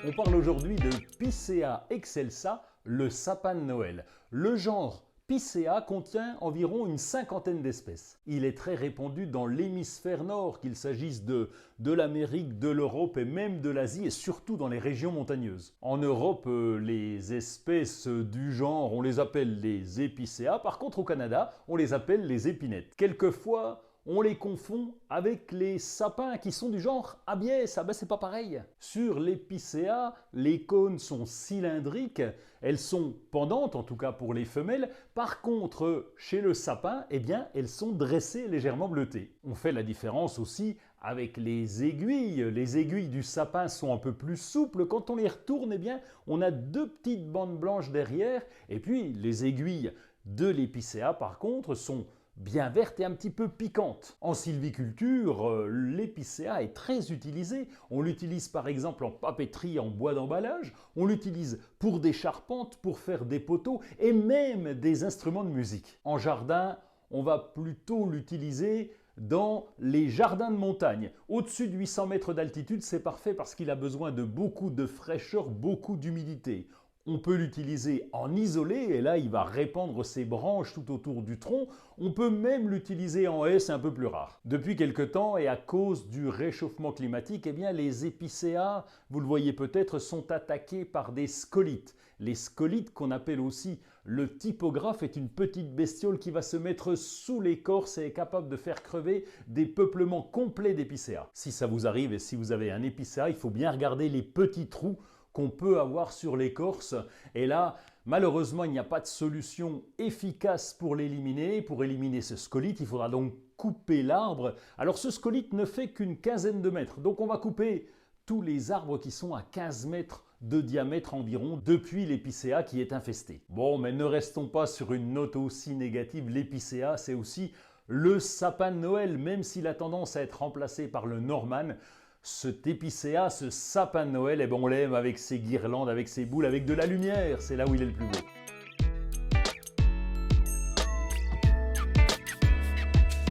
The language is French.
On parle aujourd'hui de Picea excelsa, le sapin de Noël. Le genre Picea contient environ une cinquantaine d'espèces. Il est très répandu dans l'hémisphère nord, qu'il s'agisse de l'Amérique, de l'Europe et même de l'Asie et surtout dans les régions montagneuses. En Europe, les espèces du genre, on les appelle les Épicéas. Par contre, au Canada, on les appelle les épinettes. Quelquefois, on les confond avec les sapins qui sont du genre Abies. Ah ben c'est pas pareil. Sur l'épicéa, les cônes sont cylindriques, elles sont pendantes, en tout cas pour les femelles. Par contre, chez le sapin, eh bien, elles sont dressées légèrement bleutées. On fait la différence aussi avec les aiguilles. Les aiguilles du sapin sont un peu plus souples. Quand on les retourne, eh bien, on a deux petites bandes blanches derrière. Et puis, les aiguilles de l'épicéa, par contre, sont bien verte et un petit peu piquante. En sylviculture, l'épicéa est très utilisé. On l'utilise par exemple en papeterie, en bois d'emballage. On l'utilise pour des charpentes, pour faire des poteaux et même des instruments de musique. En jardin, on va plutôt l'utiliser dans les jardins de montagne. Au-dessus de 800 mètres d'altitude, c'est parfait parce qu'il a besoin de beaucoup de fraîcheur, beaucoup d'humidité. On peut l'utiliser en isolé et là il va répandre ses branches tout autour du tronc. On peut même l'utiliser en haie, c'est un peu plus rare. Depuis quelque temps et à cause du réchauffement climatique, eh bien les épicéas, vous le voyez peut-être, sont attaqués par des scolites. Les scolites qu'on appelle aussi le typographe est une petite bestiole qui va se mettre sous l'écorce et est capable de faire crever des peuplements complets d'épicéas. Si ça vous arrive et si vous avez un épicéa, il faut bien regarder les petits trous qu'on peut avoir sur l'écorce. Et là, malheureusement, il n'y a pas de solution efficace pour l'éliminer. Pour éliminer ce scolite, il faudra donc couper l'arbre. Alors ce scolite ne fait qu'une quinzaine de mètres. Donc on va couper tous les arbres qui sont à 15 mètres de diamètre environ depuis l'épicéa qui est infesté. Bon, mais ne restons pas sur une note aussi négative. L'épicéa, c'est aussi le sapin de Noël, même s'il a tendance à être remplacé par le Norman. Cet épicéa, ce sapin de Noël, eh ben on l'aime avec ses guirlandes, avec ses boules, avec de la lumière. C'est là où il est le plus beau.